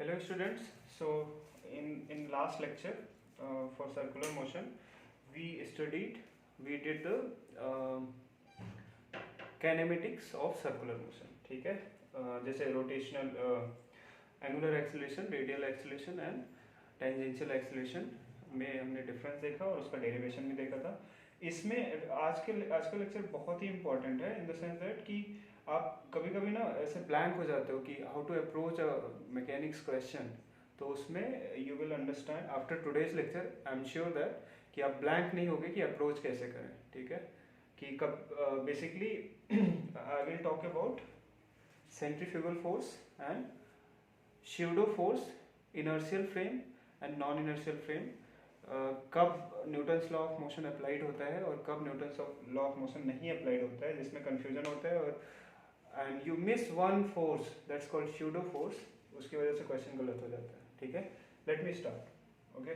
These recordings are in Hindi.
Hello students. So in last lecture for circular motion we did the kinematics of circular motion. ठीक है, जैसे rotational angular acceleration, radial acceleration and tangential acceleration में हमने डिफरेंस देखा और उसका डेरिवेशन भी देखा था। इसमें आज का लेक्चर बहुत ही इंपॉर्टेंट है इन द सेंस दैट कि आप कभी कभी ना ऐसे ब्लैंक हो जाते हो कि how to approach a mechanics question, तो उसमें you will understand after today's lecture. I am sure that कि आप ब्लैंक नहीं होगे कि अप्रोच कैसे करें। ठीक है, कि कब basically I will talk about centrifugal force and pseudo force, inertial frame and non inertial frame, कब Newton's law of motion applied होता है और कब न्यूटन्स लॉ ऑफ मोशन नहीं अप्लाइड होता है, जिसमें कंफ्यूजन होता है और and you miss one force that's called pseudo force, उसकी वजह से क्वेश्चन गलत हो जाता है। ठीक है, let me start. Okay,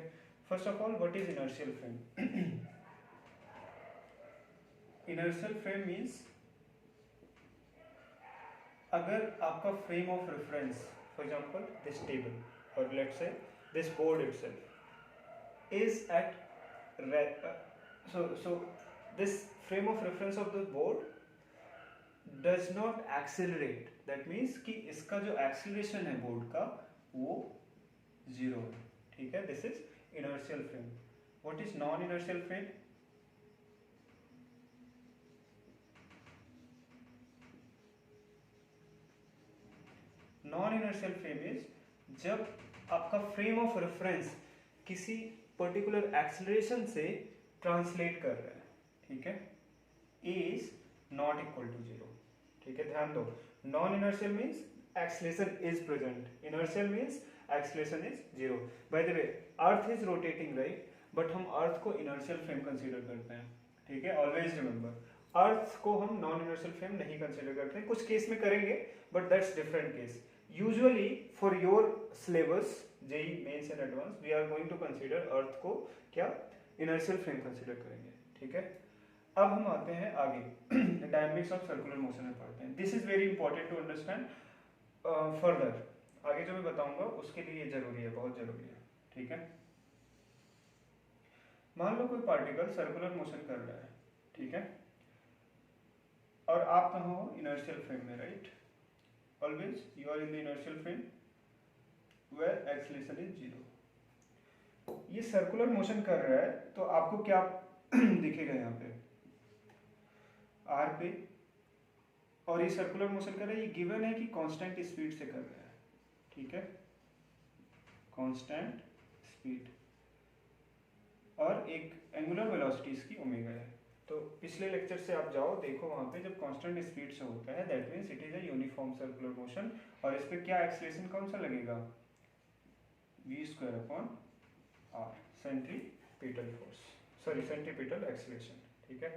first of all what is inertial frame? Inertial frame means अगर आपका frame of reference, for example this table और let's say this board itself is at so this frame of reference of the board does not accelerate, that means कि इसका जो acceleration है बोर्ड का वो जीरो है। ठीक है, this is inertial frame. What is non inertial frame? Non inertial frame is जब आपका फ्रेम ऑफ रेफरेंस किसी पर्टिकुलर एक्सेलरेशन से ट्रांसलेट कर रहा है। ठीक है, a is not equal to zero. ठीक है, ध्यान दो, non inertial means acceleration is present, inertial means acceleration is zero. By the way earth is rotating right, but हम अर्थ को इनर्शियल फ्रेम कंसीडर करते हैं। ठीक है, ऑलवेज रिमेंबर अर्थ को हम नॉन इनर्शियल फ्रेम नहीं कंसीडर करते हैं, कुछ केस में करेंगे but that's different case. Usually for your syllabus JEE Mains and advance we are going to consider earth को क्या इनर्शियल फ्रेम कंसीडर करेंगे। ठीक है, अब हम आते हैं आगे डायनेमिक्स ऑफ सर्कुलर मोशन में पढ़ते हैं। This is very important to understand further, आगे जो मैं बताऊंगा उसके लिए ये जरूरी है, बहुत जरूरी है। ठीक है, मान लो कोई पार्टिकल सर्कुलर मोशन कर रहा है, ठीक है, और आप कहाँ हो? इनर्शियल फ्रेम में, right? Always you are in the inertial frame where acceleration is zero. ये सर्कुलर मोशन कर रहा है तो आपको क्या दिखेगा यहाँ पे? आर पे, और ये सर्कुलर मोशन कर रहा है, ये गिवन है कि कांस्टेंट स्पीड से कर रहा है। ठीक है, कांस्टेंट स्पीड और एक एंगुलर वेलोसिटी इसकी ओमेगा है। तो पिछले लेक्चर से आप जाओ, देखो वहां पे जब कांस्टेंट स्पीड से होता है that means it is a uniform circular motion, और इस पे क्या एक्सेलरेशन कौन सा लगेगा? v² upon r, centripetal force, sorry centripetal acceleration. ठीक है,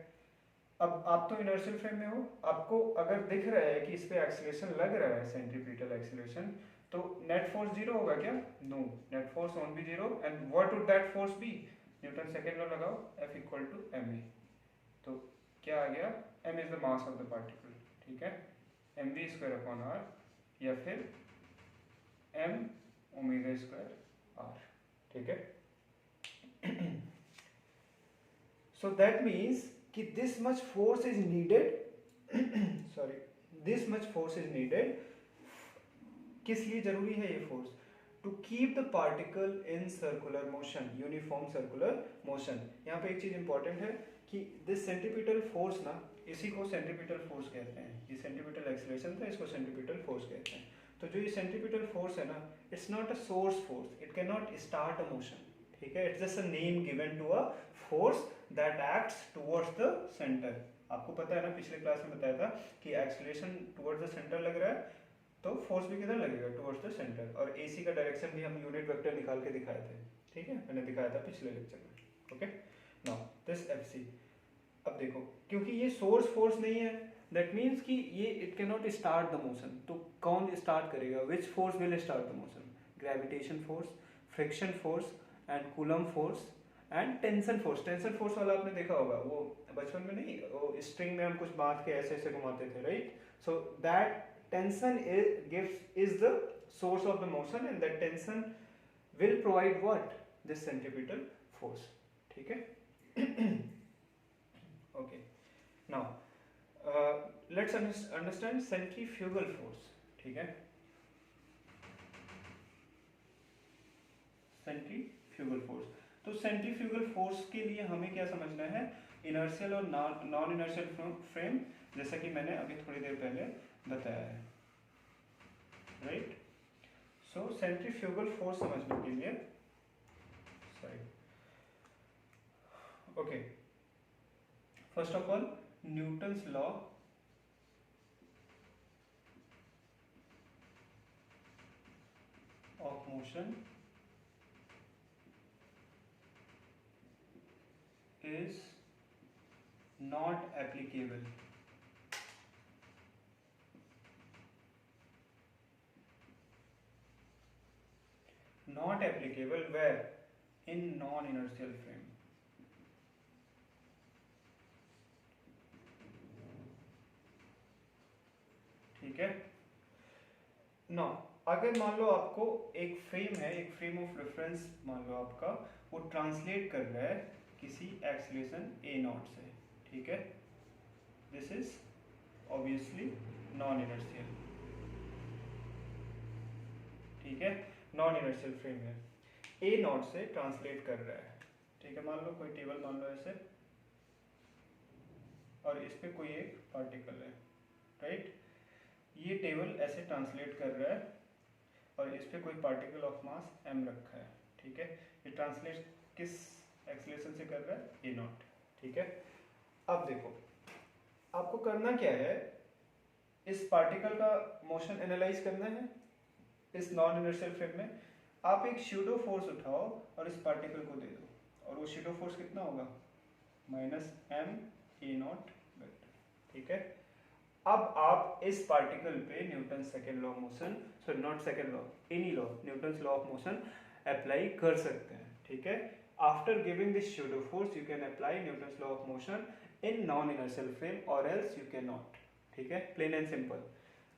अब आप तो इनर्शियल फ्रेम में हो, आपको अगर दिख रहा है कि इस पे एक्सेलरेशन लग रहा है सेंट्रीपिटल एक्सेलरेशन, तो नेट फोर्स जीरो होगा क्या? No, net force won't be zero. And what would that force be? Newton second law लगाओ, F इक्वल टू ma। तो क्या आ गया? m is the mass of the particle. ठीक है, mv² अपॉन r या फिर m ओमेगा स्क्वायर r। ठीक है, सो दैट मीन्स कि this much force is needed sorry this much force is needed. किस लिए जरूरी है ये फोर्स? To keep the particle in circular motion, uniform circular motion. यहाँ पे एक चीज इंपॉर्टेंट है कि दिस सेंट्रीपिटल फोर्स ना, इसी को सेंट्रीपिटल फोर्स कहते हैं। ये सेंट्रीपिटल एक्सेलरेशन था, इसको सेंट्रीपिटल फोर्स कहते हैं। तो जो ये सेंट्रीपिटल फोर्स है ना, it's not a source force, it can not start a motion. ठीक है, it's just a name given to a force that acts towards the centre. आपको पता है ना, पिछले क्लास में बताया था कि एक्सेलरेशन टुवर्ड्स द सेंटर लग रहा है तो फोर्स भी किधर लगेगा? Towards the centre. और एसी का डायरेक्शन भी हम यूनिट वेक्टर निकाल के दिखाए थे। ठीक है, मैंने दिखाया था पिछले लेक्चर में। ओके, नाउ दिस एफसी, अब देखो क्योंकि ये सोर्स फोर्स नहीं है, दैट मीन्स कि ये it can not start the motion. तो कौन स्टार्ट करेगा? Which force will start the motion? Gravitation force, friction force and coulomb force and tension force. Tension force वाला आपने देखा होगा, वो बचपन में नहीं, वो स्ट्रिंग में हम कुछ बांध के ऐसे ऐसे घुमाते थे, right? So that tension is the source of the motion and that tension will provide what? This centripetal force. ठीक है? Okay. Now let's understand centrifugal force. ठीक है? Centrifugal force. तो सेंट्रीफ्यूगल फोर्स के लिए हमें क्या समझना है? इनर्शियल और नॉन इनर्शियल फ्रेम, जैसा कि मैंने अभी थोड़ी देर पहले बताया है, राइट? सो सेंट्रीफ्यूगल फोर्स समझने के लिए okay, first of all Newton's law of motion is not applicable where? In non-inertial frame. ठीक है? Now अगर मान लो आपको एक फ्रेम है, एक फ्रेम ऑफ रेफरेंस मान लो आपका, वो ट्रांसलेट कर रहा है किसी एक्सीलरेशन a नॉट से, ठीक है? This is obviously non inertial, ठीक है? नॉन इनर्शियल फ्रेम है, a नॉट से ट्रांसलेट कर रहा है, ठीक है? मान लो कोई टेबल मान लो ऐसे, और इस पे कोई एक पार्टिकल है, राइट? ये टेबल ऐसे ट्रांसलेट कर रहा है और इस पे कोई पार्टिकल ऑफ मास m रखा है, ठीक है? ये ट्रांसलेट किस एक्सीलरेशन से कर रहा है? ए नॉट, ठीक है? अब देखो आपको करना क्या है, इस पार्टिकल का मोशन एनालाइज करना है इस नॉन इनर्शियल फ्रेम में. आप एक स्यूडो फोर्स उठाओ और इस पार्टिकल को दे दो, और वो स्यूडो फोर्स कितना होगा? Minus m a not vector, ठीक है? अब आप इस पार्टिकल पे Newton second law of motion, sorry not second law, any law, Newton law of motion apply कर सकते हैं, ठीक है? After giving this pseudo force, you can apply Newton's law of motion in non-inertial frame, or else you cannot. ठीक है? Plain and simple.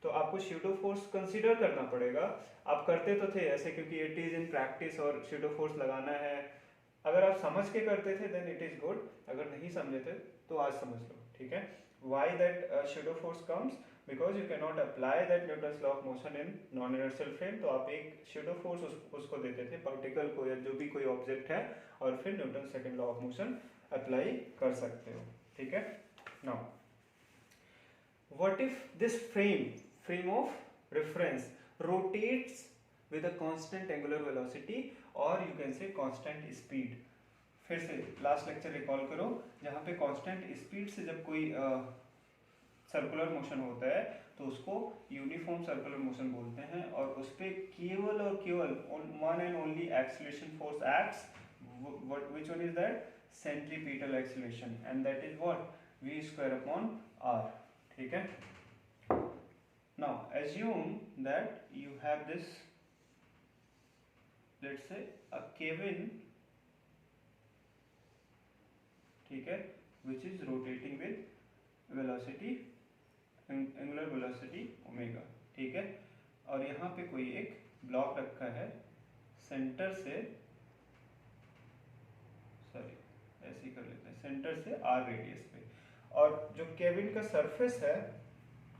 तो आपको pseudo force consider करना पड़ेगा. आप करते तो थे ऐसे क्योंकि it is in practice और pseudo force लगाना है. अगर आप समझ के करते थे then it is good. अगर नहीं समझे थे तो आज समझ लो, ठीक है? Why that pseudo force comes? Because you cannot apply that Newton's law of motion in non-inertial frame. तो आप एक pseudo force उसको देते थे पार्टिकल को या जो भी कोई ऑब्जेक्ट है, और फिर Newton second law of motion apply कर सकते हो, ठीक है? Now what if this frame of reference rotates with a constant angular velocity, और you can say constant speed. फिर से लास्ट लेक्चर रिकॉल करो, जहां पे कांस्टेंट स्पीड से जब कोई सर्कुलर मोशन होता है तो उसको यूनिफॉर्म सर्कुलर मोशन बोलते हैं, और उस पर केवल और केवल one and only acceleration force acts. Which one is that? Centripetal acceleration, and that is what? V square upon r, ठीक है? Now assume that you have this, let's say a cabin, ठीक है, which is rotating with velocity, angular velocity omega, ठीक है? और यहाँ पे कोई एक ब्लॉक रखा है सेंटर से, सॉरी ऐसे ही कर लेते हैं, सेंटर से आर रेडियस पे, और जो केबिन का सरफेस है,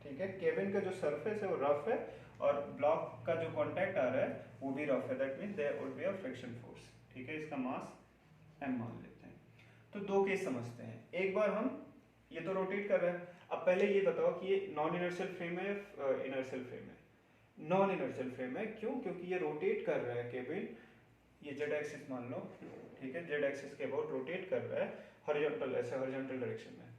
ठीक है, केबिन का जो सरफेस है वो रफ है, और ब्लॉक का जो कांटेक्ट आ रहा है वो भी रफ है. That means there would be a friction force, ठीक है? इसका मास m मान लेते हैं. तो दो केस समझते हैं. एक बार हम ये तो रोटेट कर रहे हैं. अब पहले ये बताओ कि ये नॉन इनर्शियल फ्रेम है या इनर्शियल फ्रेम है? नॉन इनर्शियल फ्रेम है. क्यों? क्योंकि ये रोटेट कर रहा है केबिन, ये जेड एक्सिस मान लो, ठीक है, जेड एक्सिस के अबाउट रोटेट कर रहा है हॉरिजॉन्टल, ऐसे हॉरिजॉन्टल डायरेक्शन में.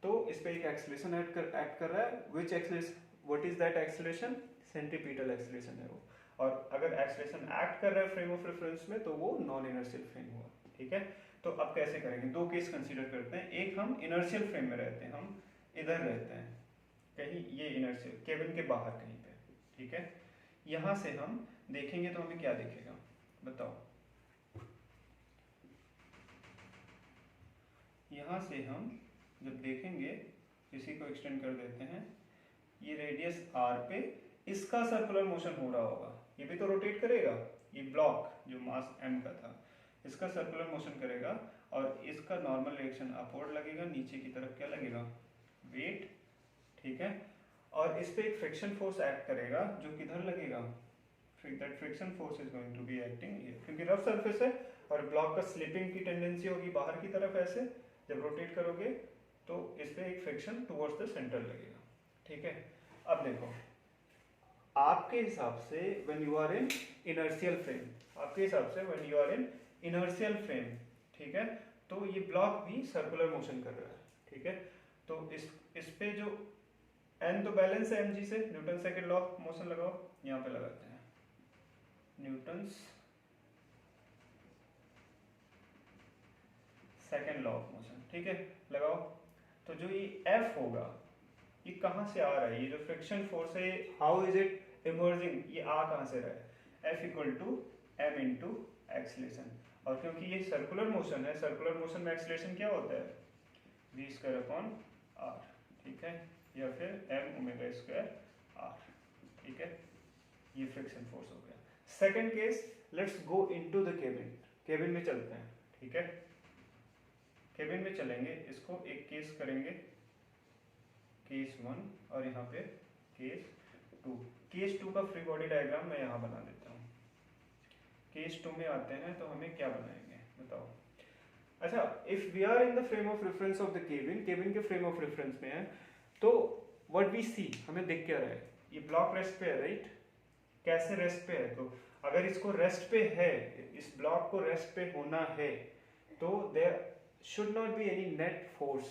तो इस पे एक एक्सीलरेशन एक्ट कर रहा है. Which acceleration? What is that acceleration? Centripetal acceleration है वो. और अगर एक्सीलरेशन एक्ट कर रहा है फ्रेम ऑफ रेफरेंस में तो वो नॉन इनर्शियल फ्रेम हुआ, ठीक है? तो अब कैसे करेंगे? दो केस कंसीडर करते हैं. एक हम इनर्शियल फ्रेम में रहते हैं, हम इधर रहते हैं कहीं, ये इनर्शियल केबिन के बाहर कहीं पे, ठीक है? यहाँ से हम देखेंगे तो हमें क्या दिखेगा बताओ? यहाँ से हम जब देखेंगे, इसी को एक्सटेंड कर देते हैं, ये रेडियस r पे इसका सर्कुलर मोशन हो रहा होगा, ये भी तो रोटेट करेगा, ये ब्लॉक जो मास m का था इसका सर्कुलर मोशन करेगा और इसका नॉर्मल रिएक्शन अपवर्ड लगेगा, नीचे की तरफ क्या लगेगा, वेट, ठीक है। और इस पे एक फ्रिक्शन फोर्स एक्ट करेगा जो किधर लगेगा, that friction force is going to be acting here, क्योंकि रफ सरफेस है और ब्लॉक का स्लिपिंग की टेंडेंसी होगी बाहर की तरफ, ऐसे जब रोटेट करोगे तो इस पे एक फ्रिक्शन टुवर्ड्स द सेंटर लगेगा, ठीक है। अब देखो आपके हिसाब से when you are in inertial frame, आपके हिसाब से when you are in inertial frame, ठीक है, तो ये ब्लॉक भी सर्कुलर मोशन कर रहा है, ठीक है। तो इस पे जो n तो बैलेंस है mg से, Newton second law of motion लगाओ, यहाँ पे लगाते हैं Newton's second law of motion, ठीक है, लगाओ। तो जो ये F होगा ये कहाँ से आ रहा है, ये जो फ्रिक्शन फोर्स है हाउ इज इट इमर्जिंग, ये आ कहाँ से रहा है, F equal to m into acceleration, और क्योंकि ये सर्कुलर मोशन है, सर्कुलर मोशन में एक्सलेशन क्या होता है, v स्क्वायर अपॉन r, ठीक है, या फिर m ओमेगा स्क्वायर r, ठीक है, ये फ्रिक्शन फोर्स हो गया। Second case, let's go into the cabin, cabin में चलते हैं, ठीक है, केबिन में चलेंगे, इसको एक केस करेंगे, केस 1 और यहाँ पे केस 2, केस 2 का फ्री बॉडी डायग्राम मैं यहाँ बना देता हूँ। केस 2 में आते हैं तो हमें क्या बनाएंगे बताओ। अच्छा, if we are in the frame of reference of the cabin, cabin के फ्रेम ऑफ रेफरेंस में है, तो व्हाट वी सी, हमें दिख क्या रहा है, ये ब्लॉक रेस्ट पे है, राइट, कैसे रेस्ट पे है, तो अगर इसको रेस्ट पे है, इस ब्लॉक को रेस्ट पे होना है, तो there should not be any net force,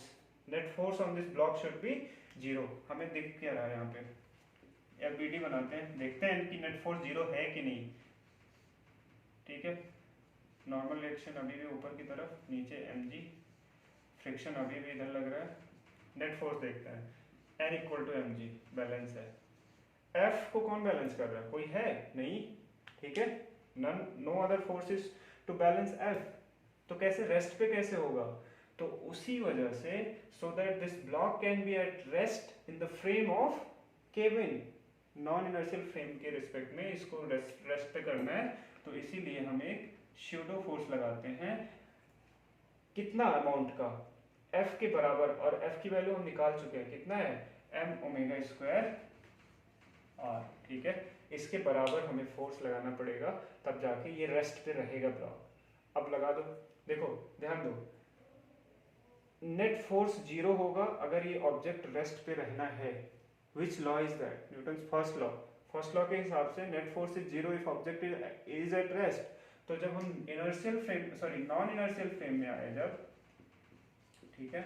net force on this block should be 0, हमें दिख क्या रहा है यहाँ पे, FBD बनाते हैं, देखते हैं कि नेट फोर्स 0 है कि नहीं, ठीक है। नॉर्मल रिएक्शन अभी भी ऊपर की तरफ, नीचे mg, फ्रिक्शन अभी भी इधर लग रहा है, नेट फोर्स देखते हैं, n equal to mg, balance है, F को कौन बैलेंस कर रहा है, कोई है नहीं, ठीक है, none, no other forces to balance F, तो कैसे रेस्ट पे कैसे होगा, तो उसी वजह से so that this block can be at rest in the frame of cabin, non inertial frame के रिस्पेक्ट में इसको रेस्ट पे करना है, तो इसीलिए हम एक स्यूडो फोर्स लगाते हैं, कितना अमाउंट का, F के बराबर, और F की वैल्यू हम निकाल चुके हैं, कितना है, m ओमेगा स्क्वायर r, ठीक है, इसके बराबर हमें फोर्स लगाना पड़ेगा, तब जाके ये रेस्ट पे रहेगा ब्लॉक। अब लगा दो, देखो ध्यान दो, नेट फोर्स 0 होगा अगर ये ऑब्जेक्ट रेस्ट पे रहना है, which law is that, Newton's first law, first law के हिसाब से net force is 0 if object is at rest, तो जब हम inertial frame, sorry non inertial frame में आए जब, ठीक है,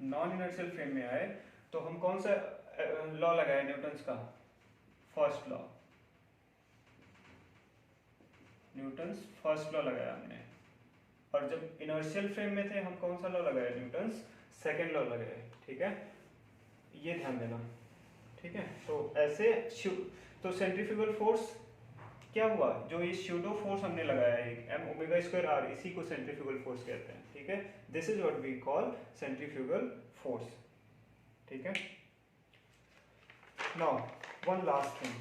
नॉन इनर्शियल फ्रेम में आए तो हम कौन सा लॉ लगाए न्यूटन्स का, first law, Newton's first law लगाया हमने, और जब इनर्शियल फ्रेम में थे हम कौन सा लॉ लगाए, न्यूटन्स सेकंड लॉ लगाए, ठीक है, ये ध्यान देना, ठीक है। तो ऐसे तो सेंट्रीफ्यूगल फोर्स क्या हुआ, जो ये स्यूडो फोर्स हमने लगाया है एक m ओमेगा स्क्वायर r, इसी को सेंट्रीफ्यूगल फोर्स कहते हैं, ठीक है, this is what we call centrifugal force, ठीक है। नाउ वन लास्ट थिंग,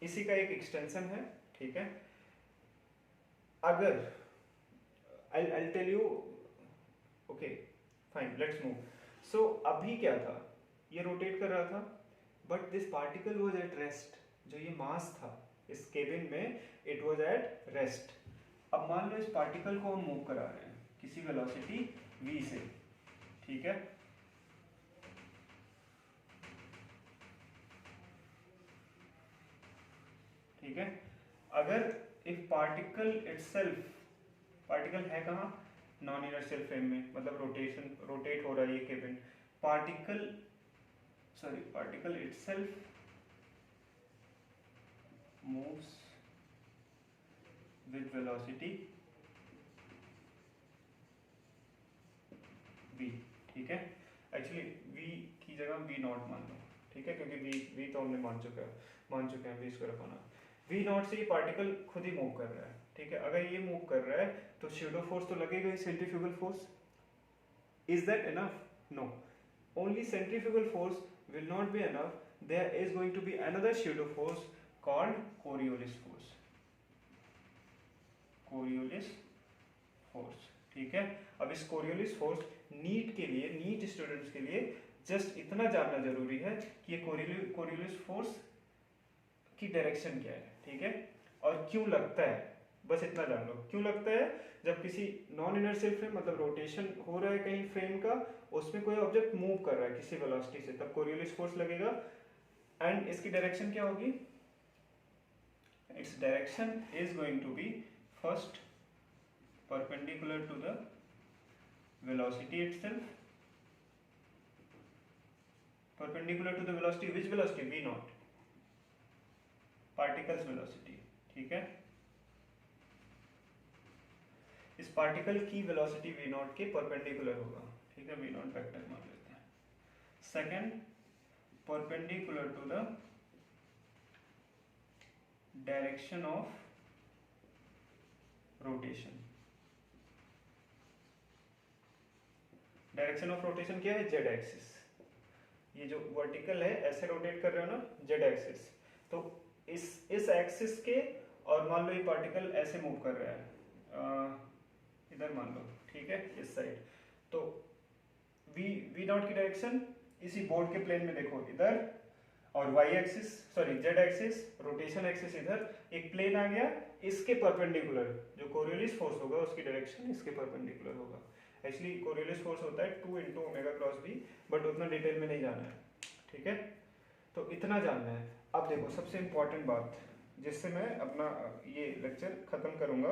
इसी का एक एक्सटेंशन है, ठीक है, अगर I'll tell you, okay fine, let's move, so अभी क्या था, ये रोटेट कर रहा था, but this particle was at rest, जो ये मास था इस केबिन में, इट वाज एट रेस्ट। अब मान लो इस पार्टिकल को हम मूव करा रहे हैं किसी वेलोसिटी v से, ठीक है, ठीक है, अगर इफ पार्टिकल इटसेल्फ, पार्टिकल है कहाँ, नॉन इनर्शियल फ्रेम में, मतलब रोटेट हो रहा है ये cabin, particle itself moves with velocity v, ठीक है, एक्चुअली v की जगह v नॉट मान लो, ठीक है, क्योंकि v तो हमने मान चुके हैं v square upon r, v not से ये पार्टिकल खुद ही मूव कर रहा है, ठीक है, अगर ये मूव कर रहा है तो स्यूडो फोर्स तो लगेगा ही, centrifugal force, is that enough, no, only centrifugal force will not be enough there is going to be another pseudo force called Coriolis force. Coriolis force, ठीक है। अब इस Coriolis force नीट के लिए, नीट स्टूडेंट्स के लिए जस्ट इतना जानना जरूरी है कि ये Coriolis force की डायरेक्शन क्या है, ठीक है, और क्यों लगता है, बस इतना जान लो। क्यों लगता है? जब किसी नॉन इनर्शियल फ्रेम, मतलब रोटेशन हो रहा है कहीं फ्रेम का, उसमें कोई ऑब्जेक्ट मूव कर रहा है किसी वेलोसिटी से, तब कोरियोलिस फोर्स लगेगा। एंड इसकी डायरेक्शन क्या होगी? Its direction is going to be first perpendicular to the velocity itself, perpendicular to the velocity, which velocity? v not, particle's velocity, ठीक है। इस पार्टिकल की वेलोसिटी v नॉट के परपेंडिकुलर होगा, ठीक है, v नॉट वेक्टर मान लेते हैं। Second, perpendicular to the direction of rotation. Direction of rotation क्या है? Z axis. ये जो वर्टिकल है ऐसे रोटेट कर रहे हो ना, जेड एक्सिस, तो इस एक्सिस के, और मान लो ये पार्टिकल ऐसे मूव कर रहा है इधर मान लो, ठीक है, इस साइड, तो v नॉट की डायरेक्शन इसी बोर्ड के प्लेन में देखो इधर, और y axis, sorry z axis, rotation axis इधर, एक प्लेन आ गया, इसके परपेंडिकुलर जो कोरियोलिस फोर्स होगा उसकी डायरेक्शन इसके परपेंडिकुलर होगा। एक्चुअली कोरियोलिस फोर्स होता है 2 × ओमेगा क्रॉस b, बट उतना डिटेल में नहीं जाना है, ठीक है, तो इतना जानना है। अब देखो सबसे इंपॉर्टेंट बात, जिससे मैं अपना ये लेक्चर खत्म करूंगा,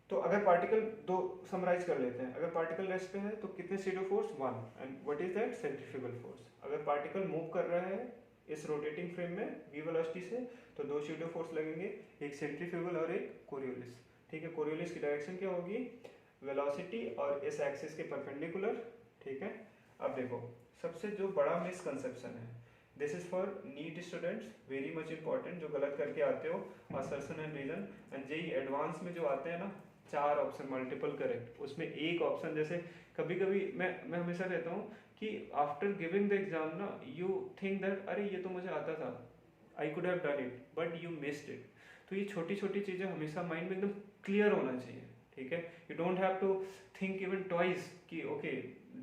तो अगर पार्टिकल, दो समराइज कर लेते हैं, अगर पार्टिकल रेस्ट पे है तो कितने pseudo force? 1, and what is that? Centrifugal force. अगर पार्टिकल मूव कर रहा है इस रोटेटिंग फ्रेम में v वेलोसिटी से, तो दो स्यूडो फोर्स लगेंगे, एक सेंट्रीफ्यूगल और एक कोरियोलिस, ठीक है। कोरियोलिस की डायरेक्शन क्या होगी? वेलोसिटी और इस एक्सिस के परपेंडिकुलर, ठीक है। अब देखो सबसे जो बड़ा मिसकंसेप्शन है, this is for NEET students, very much important, जो गलत करके आते हो assertion and reason, and JEE advance में जो आते हैं ना 4 ऑप्शन मल्टीपल करेक्ट, उसमें एक ऑप्शन, जैसे कभी कभी मैं हमेशा कहता हूँ कि आफ्टर गिविंग द एग्जाम ना, यू थिंक दैट अरे ये तो मुझे आता था, I could have done it, but you missed it. तो ये छोटी छोटी चीज़ें हमेशा माइंड में एकदम क्लियर होना चाहिए, ठीक है। You don't have to think even twice कि ओके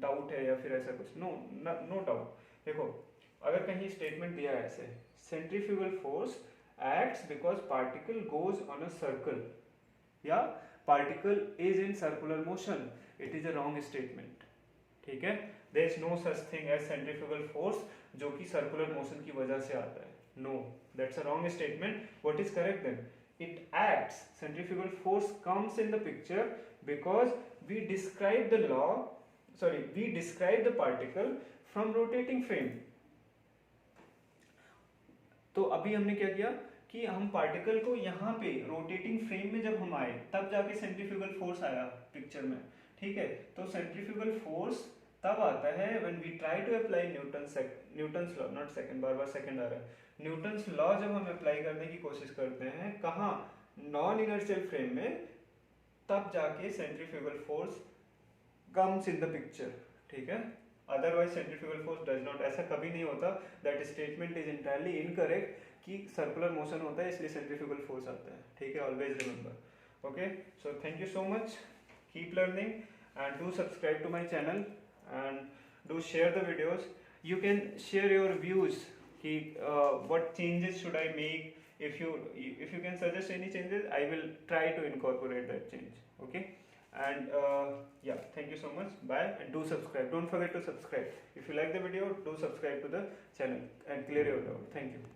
डाउट है या फिर ऐसा कुछ, नो डाउट। देखो अगर कहीं स्टेटमेंट दिया है ऐसे, centrifugal force acts because particle goes on a circle, या particle is in circular motion, it is a wrong statement, ठीक है। there is no such thing as centrifugal force जो कि circular motion की वजह से आता है, no, that's a wrong statement. What is correct then? It acts, centrifugal force comes in the picture because we describe the law, sorry, we describe the particle from rotating frame. तो अभी हमने क्या किया कि हम पार्टिकल को यहाँ पे रोटेटिंग फ्रेम में जब हम आए, तब जाके सेंट्रीफ्यूगल फोर्स आया पिक्चर में, ठीक है। तो सेंट्रीफ्यूगल फोर्स तब आता है when we try to apply Newton's law, not second, बार सेकंड आ रहा है, न्यूटन्स लॉ जब हम अप्लाई करने की कोशिश करते हैं कहाँ? नॉन इनर्शियल फ्रेम में, तब जाके centrifugal force comes in the picture, ठीक है। Otherwise centrifugal force does not, ऐसा कभी नहीं होता, that statement is entirely incorrect कि सर्कुलर मोशन होता है इसलिए सेंट्रीफ्यूगल फोर्स आता है, ठीक है, always remember. Okay, so thank you so much, keep learning and do subscribe to my channel and do share the videos. You can share your views कि what changes should I make, if you can suggest any changes, I will try to incorporate that change, okay, and yeah, thank you so much, bye, and do subscribe, don't forget to subscribe. If you like the video, do subscribe to the channel and clear your doubt. Thank you.